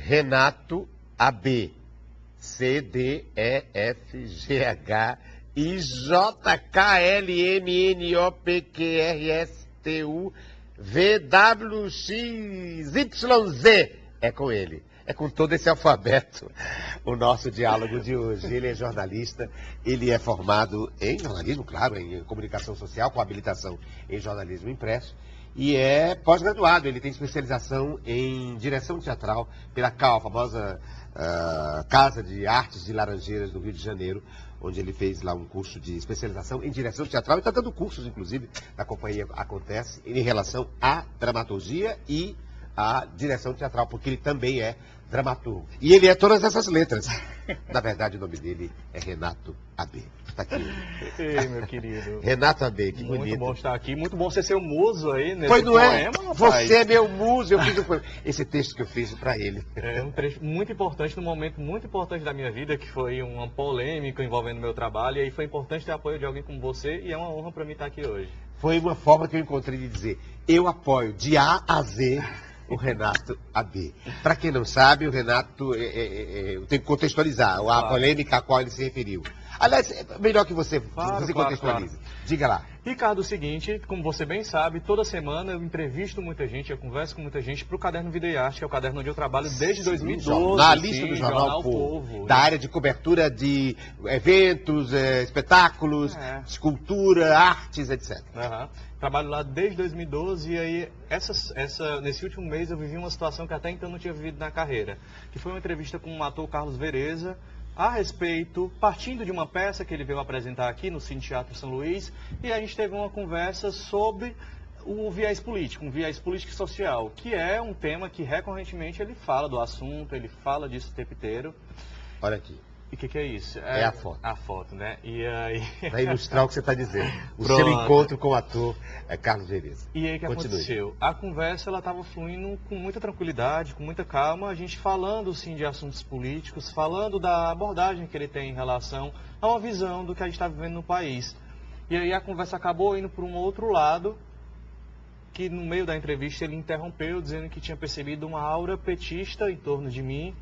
Renato AB. CDFGHIMNOPQRSTUVWXYZ. É com ele. É com todo esse alfabeto o nosso diálogo de hoje. Ele é jornalista, ele é formado em jornalismo, claro, em comunicação social, com habilitação em jornalismo impresso, e é pós-graduado. Ele tem especialização em direção teatral pela CAL, a famosa Casa de Artes de Laranjeiras do Rio de Janeiro, onde ele fez lá um curso de especialização em direção teatral e está dando cursos, inclusive, da companhia Acontece, em relação à dramaturgia e à direção teatral, porque ele também é dramaturgo. E ele é todas essas letras. Na verdade, o nome dele é Renato AB. Está aqui. Ei, meu querido. Renato AB, que bonito. Muito bom estar aqui. Muito bom você ser o muso aí nesse pois não poema, é? rapaz. Você é meu muso. Eu fiz esse texto que eu fiz para ele. É um trecho muito importante, num momento muito importante da minha vida, que foi uma polêmica envolvendo meu trabalho. E aí foi importante ter apoio de alguém como você. E é uma honra para mim estar aqui hoje. Foi uma forma que eu encontrei de dizer: eu apoio de A a Z o Renato AB. Para quem não sabe, o Renato, eu tenho que contextualizar a polêmica a qual ele se referiu. Aliás, é melhor que você contextualize. Claro. Diga lá. Ricardo, é o seguinte, como você bem sabe, toda semana eu entrevisto muita gente, eu converso com muita gente para o Caderno Vida e Arte, que é o caderno onde eu trabalho desde 2012. Na lista do Jornal Povo. Da área de cobertura de eventos, espetáculos, escultura, artes, etc. Trabalho lá desde 2012 e aí nesse último mês eu vivi uma situação que até então não tinha vivido na carreira, que foi uma entrevista com o ator Carlos Vereza, a respeito, partindo de uma peça que ele veio apresentar aqui no Cine Teatro São Luís, e a gente teve uma conversa sobre o viés político, um viés político e social, que é um tema que recorrentemente ele fala do assunto, ele fala disso o tempo inteiro. Olha aqui. E o que é isso? É a foto. A foto, né? E aí... Vai ilustrar o que você está dizendo. O seu encontro com o ator Carlos Vereza. E aí o que aconteceu? A conversa ela estava fluindo com muita tranquilidade, com muita calma, a gente falando sim de assuntos políticos, falando da abordagem que ele tem em relação a uma visão do que a gente está vivendo no país. E aí a conversa acabou indo para um outro lado, que no meio da entrevista ele interrompeu, dizendo que tinha percebido uma aura petista em torno de mim.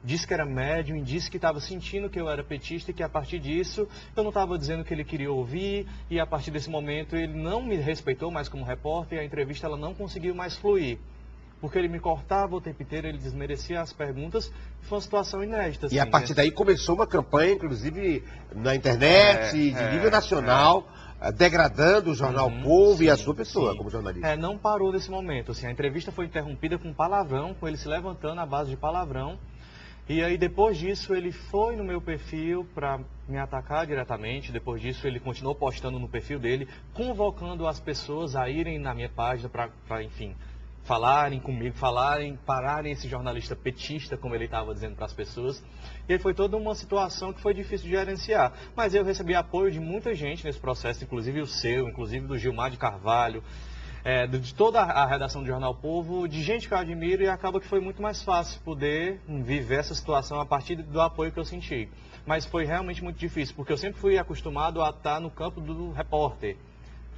Disse que era médium, disse que estava sentindo que eu era petista e que a partir disso eu não estava dizendo o que ele queria ouvir, e a partir desse momento ele não me respeitou mais como repórter e a entrevista ela não conseguiu mais fluir. Porque ele me cortava o tempo inteiro, ele desmerecia as perguntas, foi uma situação inédita. E a partir daí começou uma campanha, inclusive na internet, de nível nacional, degradando o Jornal Povo e a sua pessoa como jornalista. Não parou nesse momento, assim, a entrevista foi interrompida com palavrão, com ele se levantando à base de palavrão. E aí, depois disso, ele foi no meu perfil para me atacar diretamente. Depois disso, ele continuou postando no perfil dele, convocando as pessoas a irem na minha página para, enfim, falarem comigo, pararem esse jornalista petista, como ele estava dizendo para as pessoas. E aí foi toda uma situação que foi difícil de gerenciar. Mas eu recebi apoio de muita gente nesse processo, inclusive o seu, inclusive do Gilmar de Carvalho, de toda a redação do Jornal Povo, de gente que eu admiro, e acaba que foi muito mais fácil poder viver essa situação a partir do apoio que eu senti. Mas foi realmente muito difícil, porque eu sempre fui acostumado a estar no campo do repórter.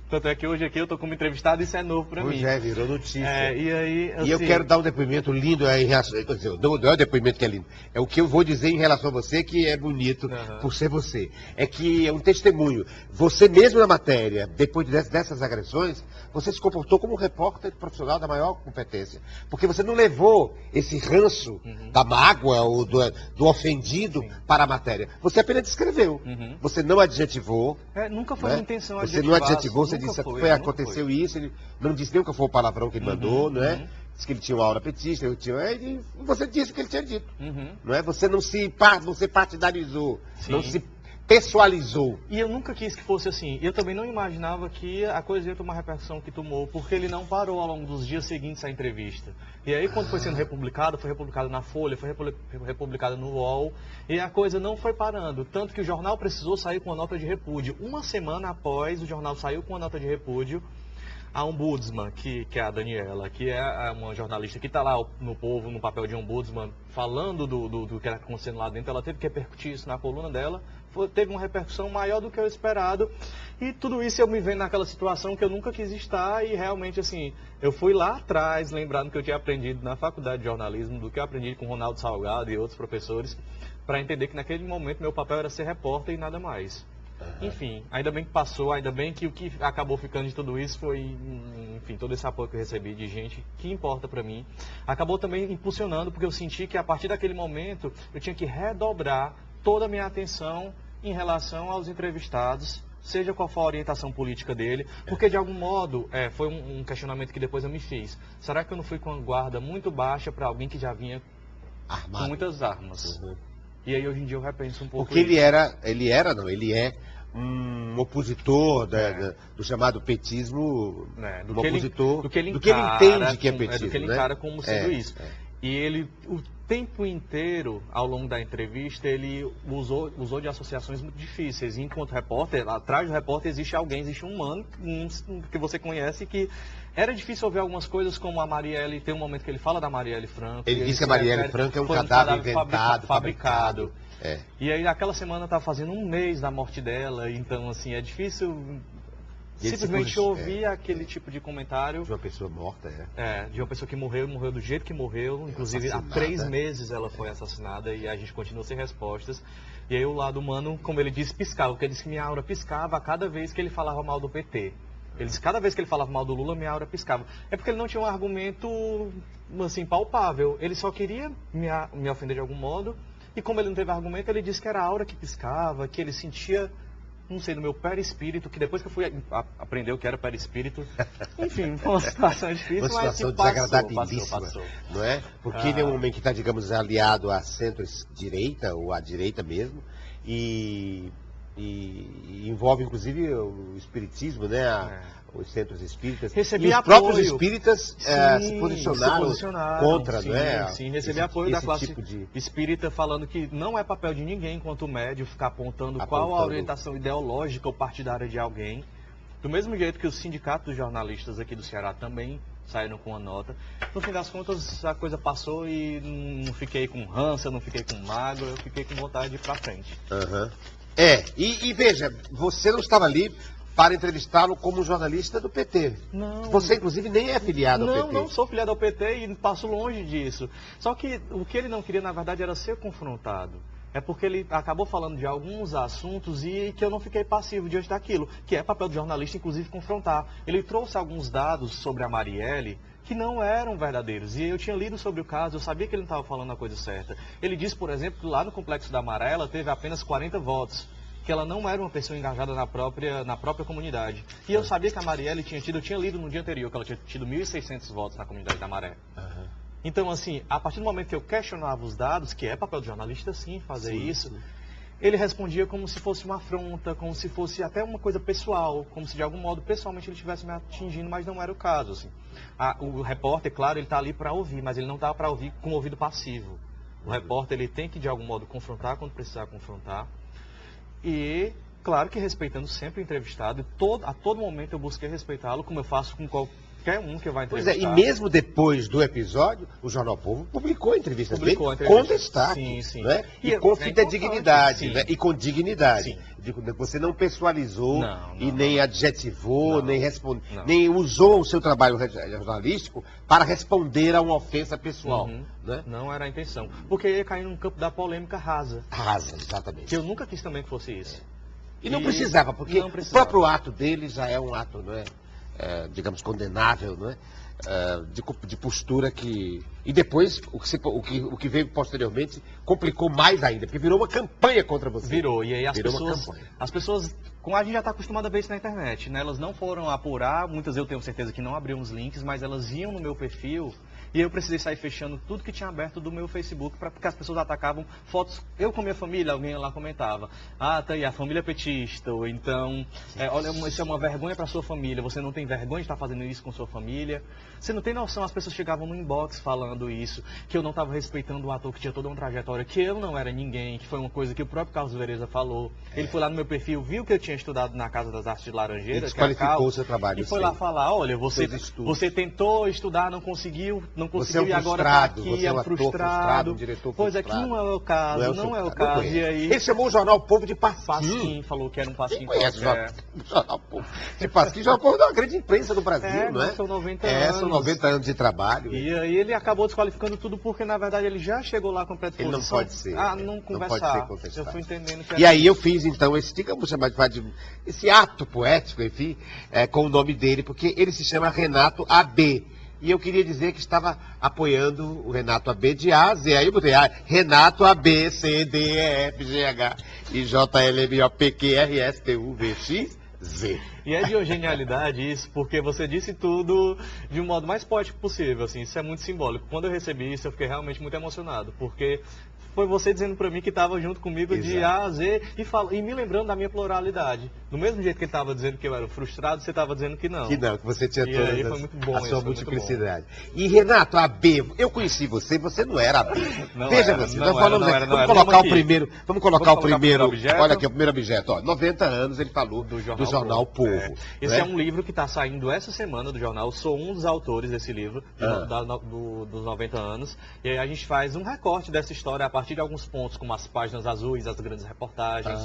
Tanto é que hoje aqui eu estou como entrevistado e isso é novo para mim. Virou notícia. E aí, assim... E eu quero dar um depoimento lindo em relação... Não é o depoimento que é lindo, é o que eu vou dizer em relação a você que é bonito por ser você. É que é um testemunho. Você mesmo na matéria, depois dessas agressões, você se comportou como um repórter profissional da maior competência. Porque você não levou esse ranço da mágoa ou do ofendido para a matéria. Você apenas descreveu. Você não adjetivou. Nunca foi uma intenção adjetivar. Você não adjetivou, você disse que aconteceu isso, ele não disse nem o que foi o palavrão que ele mandou, não é? Disse que ele tinha uma aura petista, e você disse o que ele tinha dito, não é? Você não você partidarizou, não se pessoalizou. E eu nunca quis que fosse assim. Eu também não imaginava que a coisa ia tomar a repercussão que tomou, porque ele não parou ao longo dos dias seguintes à entrevista. E aí, quando foi sendo republicado, foi republicado na Folha, foi republicado no UOL, e a coisa não foi parando. Tanto que o jornal precisou sair com uma nota de repúdio. Uma semana após o jornal saiu com uma nota de repúdio, a ombudsman, que é a Daniela, que é uma jornalista que está lá no Povo, no papel de ombudsman, falando do que está acontecendo lá dentro, ela teve que repercutir isso na coluna dela, teve uma repercussão maior do que eu esperado. E tudo isso eu me vendo naquela situação que eu nunca quis estar e realmente, assim, eu fui lá atrás, lembrando que eu tinha aprendido na faculdade de jornalismo, do que eu aprendi com Ronaldo Salgado e outros professores, para entender que naquele momento meu papel era ser repórter e nada mais. Enfim, ainda bem que passou, ainda bem que o que acabou ficando de tudo isso foi, enfim, todo esse apoio que eu recebi de gente que importa para mim. Acabou também impulsionando, porque eu senti que a partir daquele momento eu tinha que redobrar toda a minha atenção em relação aos entrevistados, seja qual for a orientação política dele, porque de algum modo, foi um questionamento que depois eu me fiz. Será que eu não fui com a guarda muito baixa para alguém que já vinha Armado. com muitas armas? E aí hoje em dia eu repenso um pouco. Porque ele é um opositor do chamado petismo, Do um opositor do que ele entende que é petismo. Do que ele encara como sendo isso. E ele, o tempo inteiro, ao longo da entrevista, ele usou de associações muito difíceis. E enquanto repórter, atrás do repórter existe um humano que você conhece, que era difícil ouvir algumas coisas, como a Marielle. Tem um momento que ele fala da Marielle Franco. Ele diz que a Marielle Franco é um cadáver inventado, fabricado. E aí, naquela semana, estava fazendo um mês da morte dela. Então, assim, é difícil simplesmente ouvir aquele tipo de comentário. De uma pessoa morta, de uma pessoa que morreu do jeito que morreu. Inclusive, há 3 meses ela foi assassinada e a gente continua sem respostas. E aí o lado humano, como ele disse, piscava. Porque ele disse que minha aura piscava a cada vez que ele falava mal do PT. Ele disse que cada vez que ele falava mal do Lula, minha aura piscava. É porque ele não tinha um argumento, assim, palpável. Ele só queria me ofender de algum modo. E como ele não teve argumento, ele disse que era a aura que piscava, que ele sentia, não sei, no meu perispírito, que depois que eu fui aprender o que era perispírito, enfim, foi uma situação difícil, uma situação desagradabilíssima, passou. Não é? Porque ele é um homem que está, digamos, aliado à centro-direita, ou à direita mesmo, e envolve, inclusive, o espiritismo, né? Os centros espíritas. Recebi e os apoio. próprios espíritas se posicionaram contra, né? Sim, recebi apoio da classe espírita falando que não é papel de ninguém, enquanto médio, ficar apontando qual a orientação ideológica ou partidária de alguém. Do mesmo jeito que os sindicatos dos jornalistas aqui do Ceará também saíram com uma nota. No fim das contas, a coisa passou e não fiquei com rança, não fiquei com mágoa, eu fiquei com vontade de ir pra frente. E veja, você não estava ali para entrevistá-lo como jornalista do PT. Não. Você, inclusive, nem é afiliado ao PT. Não sou filiado ao PT e passo longe disso. Só que o que ele não queria, na verdade, era ser confrontado. É porque ele acabou falando de alguns assuntos e que eu não fiquei passivo diante daquilo, que é papel do jornalista, inclusive, confrontar. Ele trouxe alguns dados sobre a Marielle que não eram verdadeiros. E eu tinha lido sobre o caso, eu sabia que ele não estava falando a coisa certa. Ele disse, por exemplo, que lá no Complexo da Amarela teve apenas 40 votos. Que ela não era uma pessoa engajada na própria comunidade. E eu sabia que a Marielle eu tinha lido no dia anterior que ela tinha tido 1.600 votos na comunidade da Maré. Então, assim, a partir do momento que eu questionava os dados, que é papel de jornalista, sim, fazer isso, ele respondia como se fosse uma afronta, como se fosse até uma coisa pessoal, como se de algum modo, pessoalmente, ele estivesse me atingindo, mas não era o caso, assim. O repórter, claro, ele está ali para ouvir, mas ele não está para ouvir com ouvido passivo. O repórter, ele tem que, de algum modo, confrontar quando precisar confrontar. E, claro que respeitando sempre o entrevistado, a todo momento eu busquei respeitá-lo, como eu faço com qualquer um que vai entrevistar. Pois é, e mesmo depois do episódio, o Jornal Povo publicou entrevistas dele com destaque, sim. Né? E com fidedignidade, né? E com dignidade. Você não pessoalizou nem adjetivou, nem usou o seu trabalho jornalístico para responder a uma ofensa pessoal. Né? Não era a intenção. Porque ia cair num campo da polêmica rasa. Rasa, exatamente. Que eu nunca quis também que fosse isso. E não precisava, porque o próprio ato dele já é um ato, não é? Digamos, condenável, não é? De postura que... E depois, o que veio posteriormente, complicou mais ainda, porque virou uma campanha contra você. Virou, e aí as pessoas, como a gente já está acostumado a ver isso na internet, né? Elas não foram apurar, muitas eu tenho certeza que não abriam os links, mas elas iam no meu perfil, e eu precisei sair fechando tudo que tinha aberto do meu Facebook, porque as pessoas atacavam fotos, eu com minha família, alguém lá comentava, tá aí, a família petista, ou então, olha, isso é uma vergonha para sua família, você não tem vergonha de estar fazendo isso com sua família, você não tem noção, as pessoas chegavam no inbox falando isso, que eu não estava respeitando o ator que tinha toda uma trajetória, que eu não era ninguém, que foi uma coisa que o próprio Carlos Vereza falou, ele foi lá no meu perfil, viu que eu tinha estudado na Casa das Artes de Laranjeiras, desqualificou o seu trabalho, e foi lá falar, olha, você tentou estudar, não conseguiu, não Você é um conseguiu e agora tá frustrado, aqui, você é é um um ator frustrado. um diretor Pois frustrado. aqui não é o caso, não é o Não caso. conheço. E aí, Ele chamou o jornal Povo de Pasquim. Pasquim falou que era um Quem Pasquim conhece qualquer. o jornal Povo de Pasquim? O jornal Povo é uma grande imprensa do Brasil, não é? São 90 anos. São 90 anos de trabalho. E aí ele acabou desqualificando tudo porque, na verdade, ele já chegou lá com predisposição. Ele não pode ser. Não conversar. Não pode ser contestado. Eu fui entendendo que E aí eu fiz, então, digamos chamar de esse ato poético, enfim, com o nome dele, porque ele se chama Renato AB. E eu queria dizer que estava apoiando o Renato AB de A a Z. Aí eu botei Renato AB, C, D, E, F, G, H, I, J, L, M, O, P, Q, R, S, T, U, V, X, Z. E é de uma genialidade isso, porque você disse tudo de um modo mais poético possível, assim, isso é muito simbólico. Quando eu recebi isso, eu fiquei realmente muito emocionado, porque foi você dizendo pra mim que estava junto comigo de A a Z e me lembrando da minha pluralidade. Do mesmo jeito que ele estava dizendo que eu era frustrado, você estava dizendo que não. Que foi você tinha toda a sua multiplicidade. E Renato, AB, eu conheci você não era AB. Veja você, vamos colocar o primeiro. Vamos colocar o primeiro. Olha aqui, o primeiro objeto. Ó, 90 anos ele falou do jornal Povo. Esse é um livro que está saindo essa semana do jornal. Eu sou um dos autores desse livro, dos 90 anos. E aí a gente faz um recorte dessa história a partir de alguns pontos, como as páginas azuis, as grandes reportagens.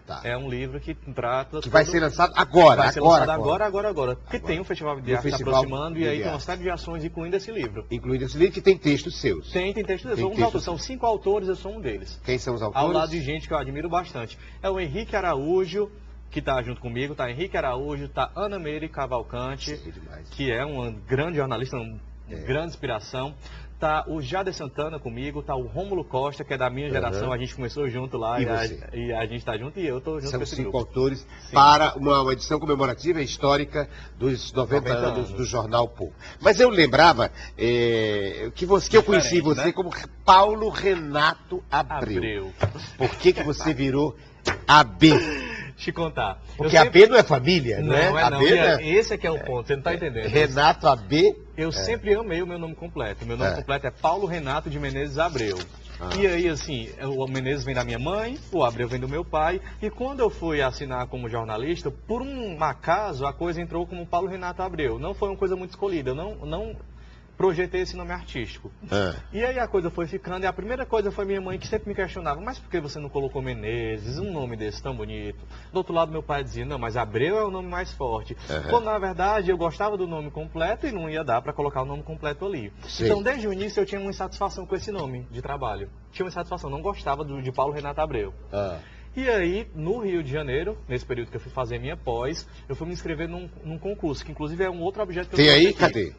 Tá. É um livro que trata... Que vai ser lançado agora. Vai ser lançado agora. Porque tem um festival de arte se aproximando e aí tem uma série de ações incluindo esse livro. Incluindo esse livro que tem textos seus. Tem textos. Eu sou um dos autores. São 5 autores, eu sou um deles. Quem são os autores? Ao lado de gente que eu admiro bastante. É o Henrique Araújo, que está junto comigo, tá Henrique Araújo, tá Ana Meire Cavalcante, que é uma grande jornalista, uma grande inspiração. Tá o Jader Santana comigo, tá o Rômulo Costa, que é da minha geração, a gente começou junto lá e a gente tá junto e eu tô junto com esse grupo. São 5 autores para uma edição comemorativa histórica dos 90 anos do Jornal Povo. Mas eu lembrava que eu conheci você como Paulo Renato Abreu. Por que você virou AB? Te contar. Porque AB não é família, não é? Esse é que é o ponto, você não está entendendo. Renato AB? Eu sempre amei o meu nome completo. Meu nome completo é Paulo Renato de Menezes Abreu. E aí, assim, o Menezes vem da minha mãe, o Abreu vem do meu pai. E quando eu fui assinar como jornalista, por um acaso, a coisa entrou como Paulo Renato Abreu. Não foi uma coisa muito escolhida. Eu não projetei esse nome artístico. E aí a coisa foi ficando, e a primeira coisa foi minha mãe que sempre me questionava, mas por que você não colocou Menezes, um nome desse tão bonito? Do outro lado meu pai dizia, não, mas Abreu é o nome mais forte. Quando na verdade eu gostava do nome completo e não ia dar para colocar o nome completo ali. Sim. Então desde o início eu tinha uma insatisfação com esse nome de trabalho. Tinha uma insatisfação, não gostava de Paulo Renato Abreu. E aí, no Rio de Janeiro, nesse período que eu fui fazer minha pós, eu fui me inscrever num concurso, que inclusive é um outro objeto que eu tenho aí, aqui. Cadê?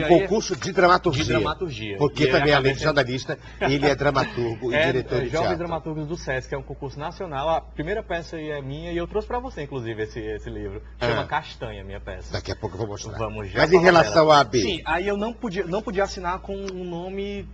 Concurso de dramaturgia. De dramaturgia. Porque também, além de jornalista, ele é dramaturgo e diretor de teatro. Jovens Dramaturgos do SESC, é um concurso nacional. A primeira peça aí é minha e eu trouxe para você, inclusive, esse livro. Chama Castanha, minha peça. Daqui a pouco eu vou mostrar. Vamos já. Mas em relação à AB? Sim, aí eu não podia assinar com um nome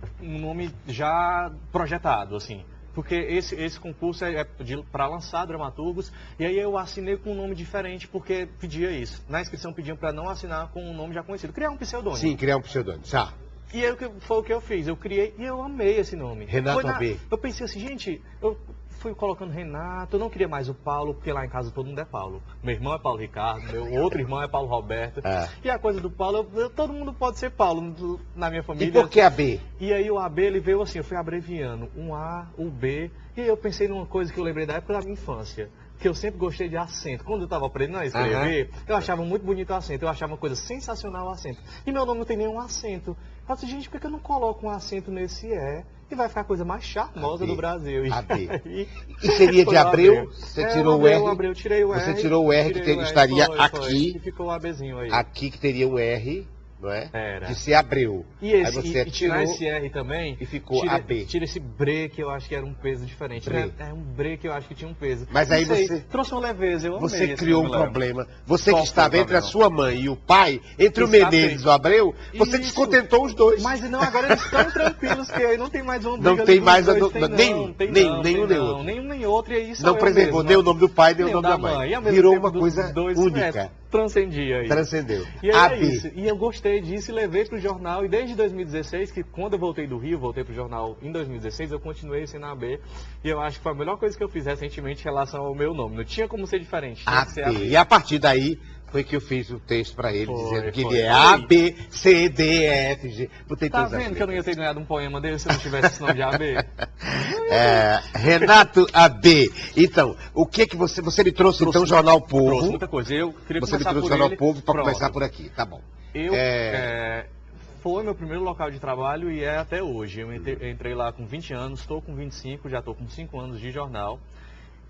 já projetado, assim. Porque esse concurso é para lançar dramaturgos, e aí eu assinei com um nome diferente, porque pedia isso. Na inscrição pediam para não assinar com um nome já conhecido. Criar um pseudônimo. Sim, criar um pseudônimo. Tá. E aí foi o que eu fiz. Eu criei e eu amei esse nome. Renato AB. Eu pensei assim, gente, eu fui colocando Renato, eu não queria mais o Paulo, porque lá em casa todo mundo é Paulo. Meu irmão é Paulo Ricardo, meu outro irmão é Paulo Roberto. E a coisa do Paulo, todo mundo pode ser Paulo na minha família. E por que AB? E aí o AB, ele veio assim, eu fui abreviando, um A, um B, e aí eu pensei numa coisa que eu lembrei da época da minha infância, que eu sempre gostei de acento. Quando eu estava aprendendo a escrever, eu achava muito bonito o acento, eu achava uma coisa sensacional o acento. E meu nome não tem nenhum acento. Eu disse, gente, por que eu não coloco um acento nesse E? E vai ficar a coisa mais charmosa do Brasil. AB. E seria de Abreu? Você tirou o R? Abreu, tirei o R. Você tirou o R que estaria aqui. E ficou o Abezinho aí. Aqui que teria o R, não é? Era. De ser Abreu. Aí você tirar esse R também. E ficou AB. Tira esse bre que eu acho que era um peso diferente. É um bre que eu acho que tinha um peso. Mas aí você trouxe uma leveza, eu amei. Você criou um problema. Você que estava entre a sua mãe e o pai, entre o Menezes e o Abreu, você descontentou os dois. Mas não, agora eles estão tranquilos, que aí não tem mais uma briga. Não tem mais nenhum nem outro. Nenhum nem outro, e aí não preservou nem o nome do pai, nem o nome da mãe. Virou uma coisa única. Transcendia aí. Transcendeu. E aí é isso. E eu gostei disso e levei para o jornal. E desde 2016, que quando eu voltei do Rio, voltei para o jornal em 2016, eu continuei sendo AB. E eu acho que foi a melhor coisa que eu fiz recentemente em relação ao meu nome. Não tinha como ser diferente. AB. E a partir daí, Foi que eu fiz o texto para ele, Foi, dizendo que foi. ele é A, B, C, D, E, F, G. Botei Tá todas as vendo que eu não ia letras. ter ganhado um poema dele se eu não tivesse esse nome de AB? Renato AB. Então, o que que você me trouxe, então, o Jornal Povo. Trouxe muita coisa. Eu queria Você me começar trouxe o por Jornal ele. Povo para Pronto. começar por aqui, tá bom. Foi meu primeiro local de trabalho e é até hoje. Eu entrei lá com 20 anos, estou com 25, já estou com 5 anos de jornal.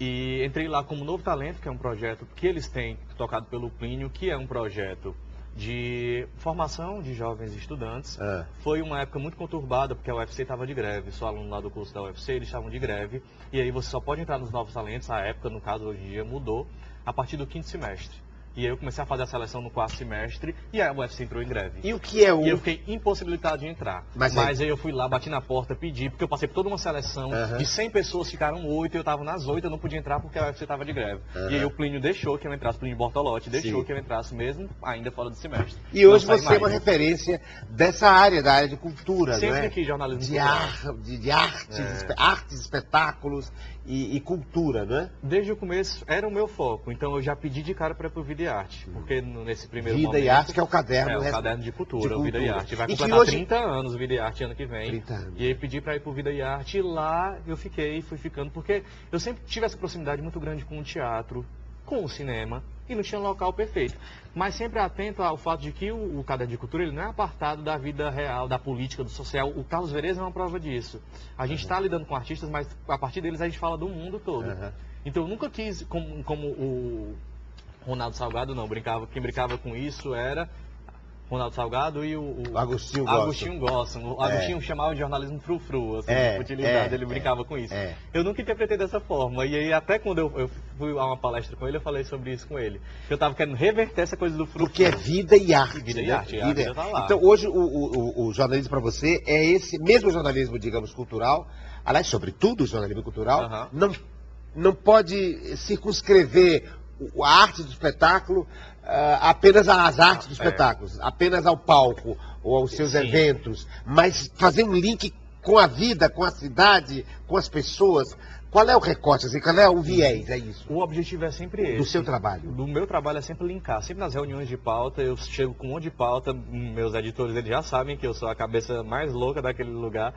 E entrei lá como Novo Talento, que é um projeto que eles têm tocado pelo Plínio, que é um projeto de formação de jovens estudantes. Foi uma época muito conturbada, porque a UFC estava de greve. Sou aluno lá do curso da UFC, eles estavam de greve. E aí você só pode entrar nos Novos Talentos, a época, no caso, hoje em dia mudou, a partir do 5º semestre. E aí eu comecei a fazer a seleção no 4º semestre e a UFC entrou em greve. E o que é o... E eu fiquei impossibilitado de entrar. Mas aí eu fui lá, bati na porta, pedi, porque eu passei por toda uma seleção. De 100 pessoas, ficaram 8, eu estava nas 8, eu não podia entrar porque a UFC estava de greve. E aí o Plínio deixou que eu entrasse, o Plínio Bortolotti deixou que eu entrasse mesmo, ainda fora do semestre. E hoje você é uma referência dessa área, da área de cultura, sempre não é? aqui, jornalismo de artes, artes, espetáculos e cultura, não é? Desde o começo era o meu foco, então eu já pedi de cara para ir pro Vida e Arte, porque nesse primeiro momento... Vida e Arte, que é o caderno... É, o caderno de cultura, o Vida e Arte. Vai E completar hoje... 30 anos o Vida e Arte ano que vem. 30 anos. E aí pedi para ir pro Vida e Arte e lá eu fui ficando, porque eu sempre tive essa proximidade muito grande com o teatro, com o cinema, e não tinha um local perfeito. Mas sempre atento ao fato de que o Caderno de Cultura ele não é apartado da vida real, da política, do social. O Carlos Vereza é uma prova disso. A gente está lidando com artistas, mas a partir deles a gente fala do mundo todo. Então eu nunca quis, como o Ronaldo Salgado, não, quem brincava com isso era Ronaldo Salgado e o Agostinho Gossa. O Agostinho chamava de jornalismo frufru, assim, utilidade, ele brincava com isso. Eu nunca interpretei dessa forma, e aí até quando eu fui a uma palestra com ele, eu falei sobre isso com ele. Eu estava querendo reverter essa coisa do frufru. Porque é vida e arte. Vida e arte, a vida tá lá. Então hoje o jornalismo para você é esse mesmo jornalismo, digamos, cultural, aliás, sobretudo o jornalismo cultural, não pode circunscrever a arte do espetáculo apenas às artes dos espetáculos, apenas ao palco ou aos seus eventos, mas fazer um link com a vida, com a cidade, com as pessoas. Qual é o recorte, assim, qual é o viés, é isso? O objetivo é sempre esse. Do seu trabalho? Do meu trabalho é sempre linkar. Sempre nas reuniões de pauta, eu chego com um monte de pauta, meus editores eles já sabem que eu sou a cabeça mais louca daquele lugar,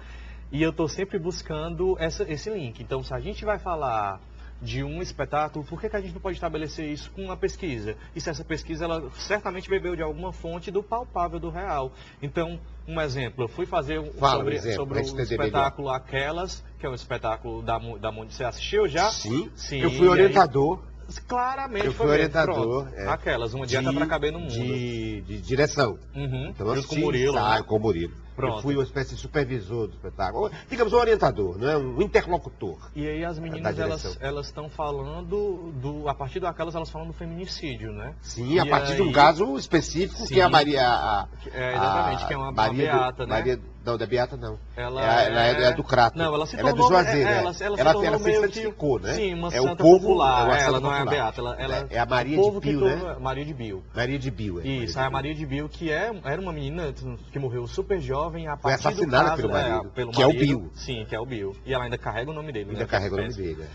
e eu estou sempre buscando esse link. Então, se a gente vai falar de um espetáculo, por que a gente não pode estabelecer isso com uma pesquisa? E se essa pesquisa, ela certamente bebeu de alguma fonte do palpável, do real. Então, um exemplo, eu fui fazer sobre o espetáculo Aquelas, que é um espetáculo da Você assistiu já? Sim, sim. Eu fui orientador. Claramente eu fui orientador. Aquelas, uma dieta para caber no mundo. De direção. Então, junto com o Murilo. Com o Murilo. Eu fui uma espécie de supervisor do espetáculo. Digamos, um orientador, não é? Um interlocutor. E aí as meninas, elas estão falando a partir daquelas, elas falam do feminicídio, né? Sim, a partir de um caso específico, que é a Maria... exatamente, que é uma beata, né? Não, da Beata não. Ela é do Crato. Não, ela se tornou... Ela é do Juazeiro, ela se santificou, né? Sim, uma santa popular. Ela não é a Beata. Ela é a Maria de Bio, né? Maria de Bio. Maria de Bio, Isso, a Maria de Bio, que era uma menina que morreu super jovem, a foi assassinada pelo marido, que é o Bio. Sim, que é o Bio. E ela ainda carrega o nome dele. Ainda carrega o nome dele,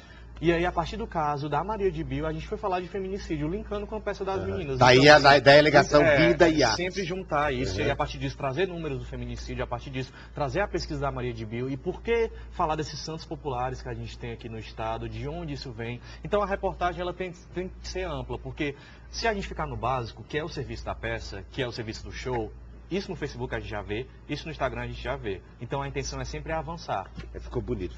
E aí, a partir do caso da Maria de Bio, a gente foi falar de feminicídio, linkando com a peça das meninas. Daí então, a alegação vida e arte. Sempre juntar isso, e a partir disso trazer números do feminicídio, a partir disso trazer a pesquisa da Maria de Bio, e por que falar desses santos populares que a gente tem aqui no estado, de onde isso vem. Então a reportagem ela tem que ser ampla, porque se a gente ficar no básico, que é o serviço da peça, que é o serviço do show, isso no Facebook a gente já vê, isso no Instagram a gente já vê. Então a intenção é sempre avançar. Ficou bonito.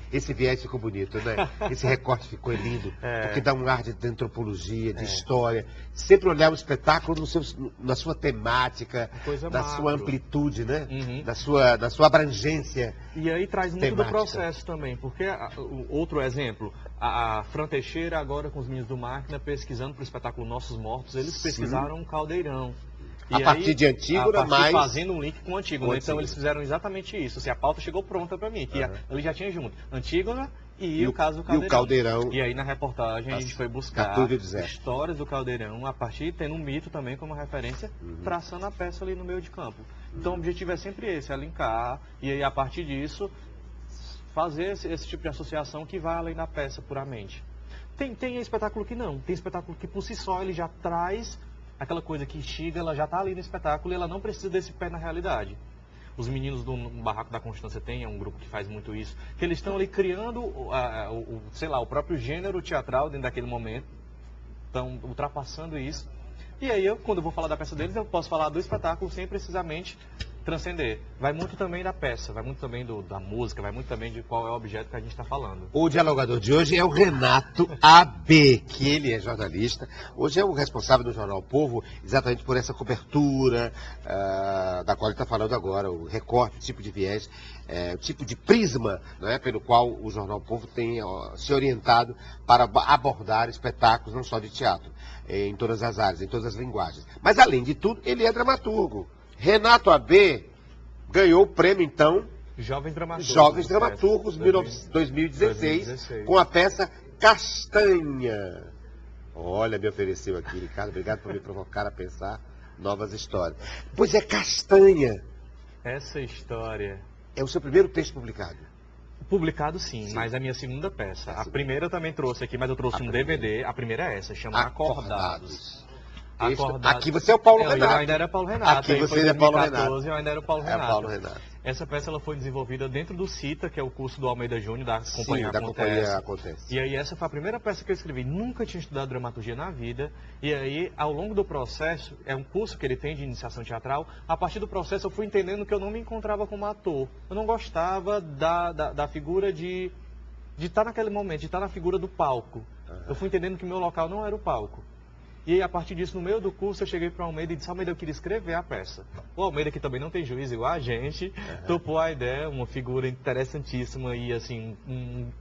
Esse viés ficou bonito, né? Esse recorte ficou lindo, porque dá um ar de antropologia, de história. Sempre olhar o espetáculo na sua temática, na sua amplitude, né? Na sua abrangência. E aí traz muito do processo também, porque outro exemplo, a Fran Teixeira agora com os meninos do Máquina pesquisando para o espetáculo Nossos Mortos, eles pesquisaram um caldeirão. A partir de Antígona, mas... fazendo um link com Antígona. Então eles fizeram exatamente isso. Assim, a pauta chegou pronta para mim, que ele já tinha junto Antígona e o caso do Caldeirão. E o Caldeirão. E aí na reportagem a gente foi buscar histórias do Caldeirão, a partir tendo um mito também como referência, traçando a peça ali no meio de campo. Então o objetivo é sempre esse, é linkar, e aí a partir disso fazer esse tipo de associação que vai além da peça puramente. Tem espetáculo que não, tem espetáculo que por si só ele já traz aquela coisa que instiga, ela já está ali no espetáculo e ela não precisa desse pé na realidade. Os meninos do Barraco da Constância tem, é um grupo que faz muito isso, que eles estão ali criando, sei lá, o próprio gênero teatral dentro daquele momento, estão ultrapassando isso. E aí, quando eu vou falar da peça deles, eu posso falar do espetáculo sem precisamente transcender. Vai muito também da peça, vai muito também da música, vai muito também de qual é o objeto que a gente está falando. O dialogador de hoje é o Renato AB, que ele é jornalista. Hoje é o responsável do Jornal Povo, exatamente por essa cobertura da qual ele está falando agora, o recorte, o tipo de viés, o tipo de prisma, não é, pelo qual o Jornal Povo tem se orientado para abordar espetáculos, não só de teatro, em todas as áreas, em todas as linguagens. Mas, além de tudo, ele é dramaturgo. Renato AB ganhou o prêmio, então, Jovens Dramaturgos 2016, com a peça Castanha. Olha, me ofereceu aqui, Ricardo, obrigado por me provocar a pensar novas histórias. Pois é, Castanha. Essa história... É o seu primeiro texto publicado? Publicado sim, mas é a minha segunda peça. A primeira eu também trouxe aqui, mas eu trouxe um DVD. A primeira é essa, chama Acordados. Aqui você é o Paulo Renato. Eu ainda era Paulo Renato. Aqui você é Paulo Renato. Eu ainda era o Paulo Renato. Paulo Renato. Essa peça ela foi desenvolvida dentro do CITA, que é o curso do Almeida Júnior, da Companhia Acontece. E aí essa foi a primeira peça que eu escrevi. Nunca tinha estudado dramaturgia na vida. E aí, ao longo do processo, é um curso que ele tem de iniciação teatral. A partir do processo eu fui entendendo que eu não me encontrava como ator. Eu não gostava da figura de estar naquele momento, de estar na figura do palco. Eu fui entendendo que meu local não era o palco. E aí, a partir disso, no meio do curso, eu cheguei para o Almeida e disse: Almeida, eu queria escrever a peça. O Almeida, que também não tem juízo igual a gente, topou a ideia, uma figura interessantíssima e, assim, um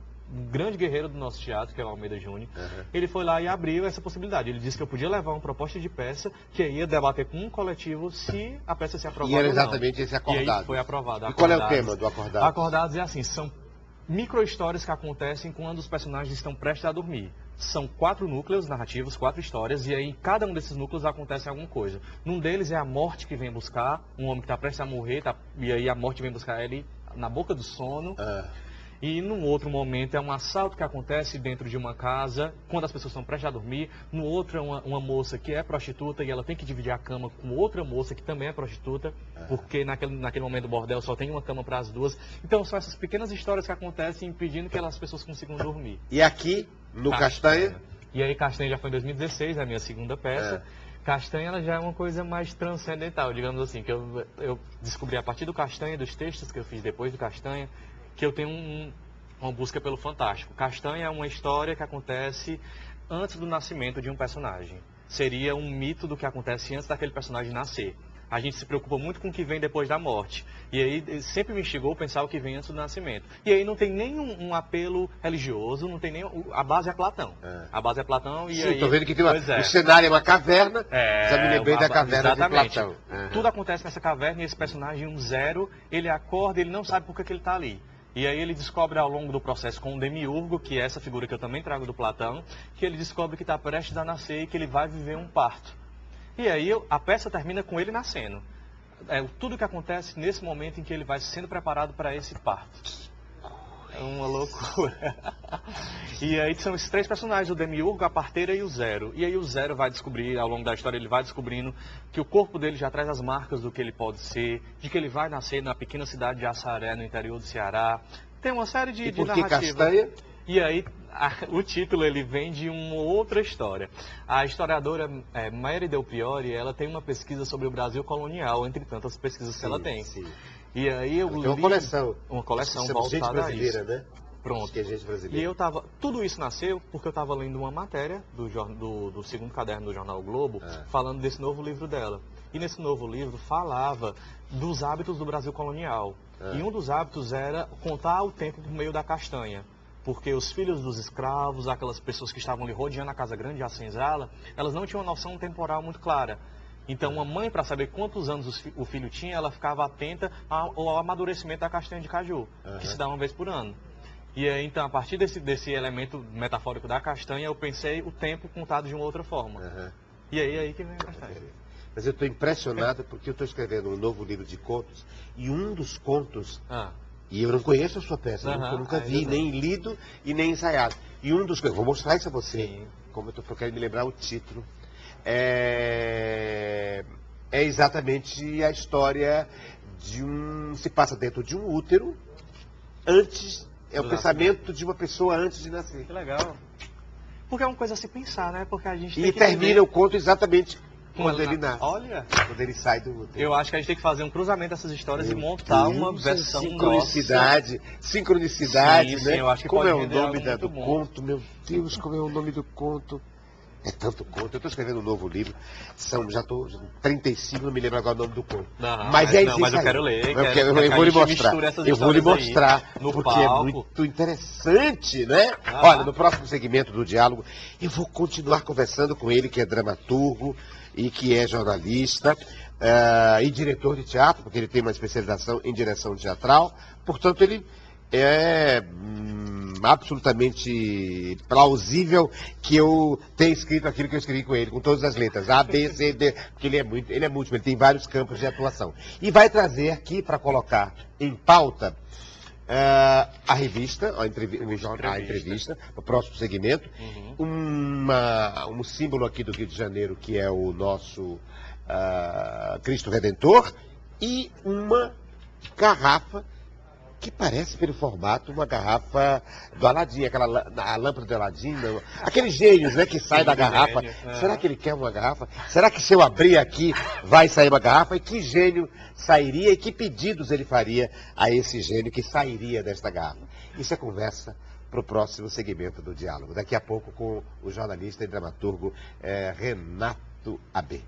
grande guerreiro do nosso teatro, que é o Almeida Júnior. Ele foi lá e abriu essa possibilidade. Ele disse que eu podia levar uma proposta de peça, que ia debater com um coletivo se a peça se aprovava ou não. E era exatamente esse Acordado. E aí foi aprovado. E qual é o tema do Acordado? Acordados é assim, são micro-histórias que acontecem quando os personagens estão prestes a dormir. São 4 núcleos narrativos, 4 histórias, e aí em cada um desses núcleos acontece alguma coisa. Num deles é a morte que vem buscar, um homem que está prestes a morrer, e aí a morte vem buscar ele na boca do sono. E num outro momento é um assalto que acontece dentro de uma casa, quando as pessoas estão prestes a dormir. No outro é uma moça que é prostituta e ela tem que dividir a cama com outra moça que também é prostituta, porque naquele momento do bordel só tem uma cama para as duas. Então são essas pequenas histórias que acontecem impedindo que as pessoas consigam dormir. E aqui, no Castanha? E aí Castanha já foi em 2016, é a minha segunda peça. Castanha ela já é uma coisa mais transcendental, digamos assim, que eu descobri a partir do Castanha, dos textos que eu fiz depois do Castanha, que eu tenho uma busca pelo fantástico. Castanha é uma história que acontece antes do nascimento de um personagem. Seria um mito do que acontece antes daquele personagem nascer. A gente se preocupa muito com o que vem depois da morte. E aí sempre me instigou a pensar o que vem antes do nascimento. E aí não tem nenhum apelo religioso, não tem nem... A base é Platão. A base é Platão e Sim, aí... Estou vendo que tem o cenário é uma caverna, já me lembrei da caverna de Platão. Tudo acontece nessa caverna e esse personagem, um zero, ele acorda, ele não sabe por que ele está ali. E aí ele descobre ao longo do processo com o Demiurgo, que é essa figura que eu também trago do Platão, que ele descobre que está prestes a nascer e que ele vai viver um parto. E aí a peça termina com ele nascendo. É tudo que acontece nesse momento em que ele vai sendo preparado para esse parto. É uma loucura. E aí são esses 3 personagens, o Demiurgo, a parteira e o Zero. E aí o Zero vai descobrir, ao longo da história, ele vai descobrindo que o corpo dele já traz as marcas do que ele pode ser, de que ele vai nascer na pequena cidade de Assaré, no interior do Ceará. Tem uma série de narrativas. Castanha? E aí o título ele vem de uma outra história. A historiadora Mary Del Priori, ela tem uma pesquisa sobre o Brasil colonial, entre tantas pesquisas que ela tem. Sim. E aí eu li... Uma coleção voltada a isso. Né? Pronto. Que é gente brasileira. E eu tava... Tudo isso nasceu porque eu estava lendo uma matéria do segundo caderno do Jornal o Globo, falando desse novo livro dela. E nesse novo livro falava dos hábitos do Brasil colonial. E um dos hábitos era contar o tempo por meio da castanha. Porque os filhos dos escravos, aquelas pessoas que estavam ali rodeando a Casa Grande e a senzala, elas não tinham uma noção temporal muito clara. Então, uma mãe, para saber quantos anos o filho tinha, ela ficava atenta ao amadurecimento da castanha de caju, que se dá uma vez por ano. E aí, então, a partir desse elemento metafórico da castanha, eu pensei o tempo contado de uma outra forma. E aí que vem a castanha. Mas eu estou impressionado porque eu estou escrevendo um novo livro de contos e um dos contos... E eu não conheço a sua peça, eu nunca vi, nem lido e nem ensaiado. E um dos... Eu vou mostrar isso a você, como eu estou querendo me lembrar o título. é exatamente a história se passa dentro de um útero antes, é o pensamento de uma pessoa antes de nascer. Que legal. Porque é uma coisa a se pensar, né? Porque a gente tem E que termina entender o conto exatamente quando ela ele nasce. Olha, Quando ele sai do útero. eu acho que a gente tem que fazer um cruzamento dessas histórias e Meu montar Deus, uma versão sincronicidade, sincronicidade, Sim, né? sim, eu acho que como pode é o render nome algo muito do bom. conto? Meu Deus, como é o nome do conto? É tanto conto. Eu estou escrevendo um novo livro. Já estou 35, não me lembro agora o nome do conto. Não, mas não, isso mas eu aí. quero ler, Eu quero que vou a lhe gente mostrar. misture essas Eu vou lhe histórias aí mostrar, no porque é palco. muito interessante, né? Ah. Olha, no próximo segmento do diálogo, eu vou continuar conversando com ele, que é dramaturgo e que é jornalista. E diretor de teatro, porque ele tem uma especialização em direção teatral. Portanto, ele é absolutamente plausível que eu tenha escrito aquilo que eu escrevi com ele, com todas as letras, A, B, C, D, porque ele é múltiplo, ele tem vários campos de atuação. E vai trazer aqui, para colocar em pauta, a revista, a entrevista, o próximo segmento, um símbolo aqui do Rio de Janeiro, que é o nosso Cristo Redentor, e uma garrafa que parece, pelo formato, uma garrafa do Aladim, a lâmpada do Aladim, aqueles gênios, né, que sai da garrafa. Será que ele quer uma garrafa? Será que se eu abrir aqui vai sair uma garrafa? E que gênio sairia e que pedidos ele faria a esse gênio que sairia desta garrafa? Isso é conversa para o próximo segmento do diálogo. Daqui a pouco com o jornalista e dramaturgo Renato AB.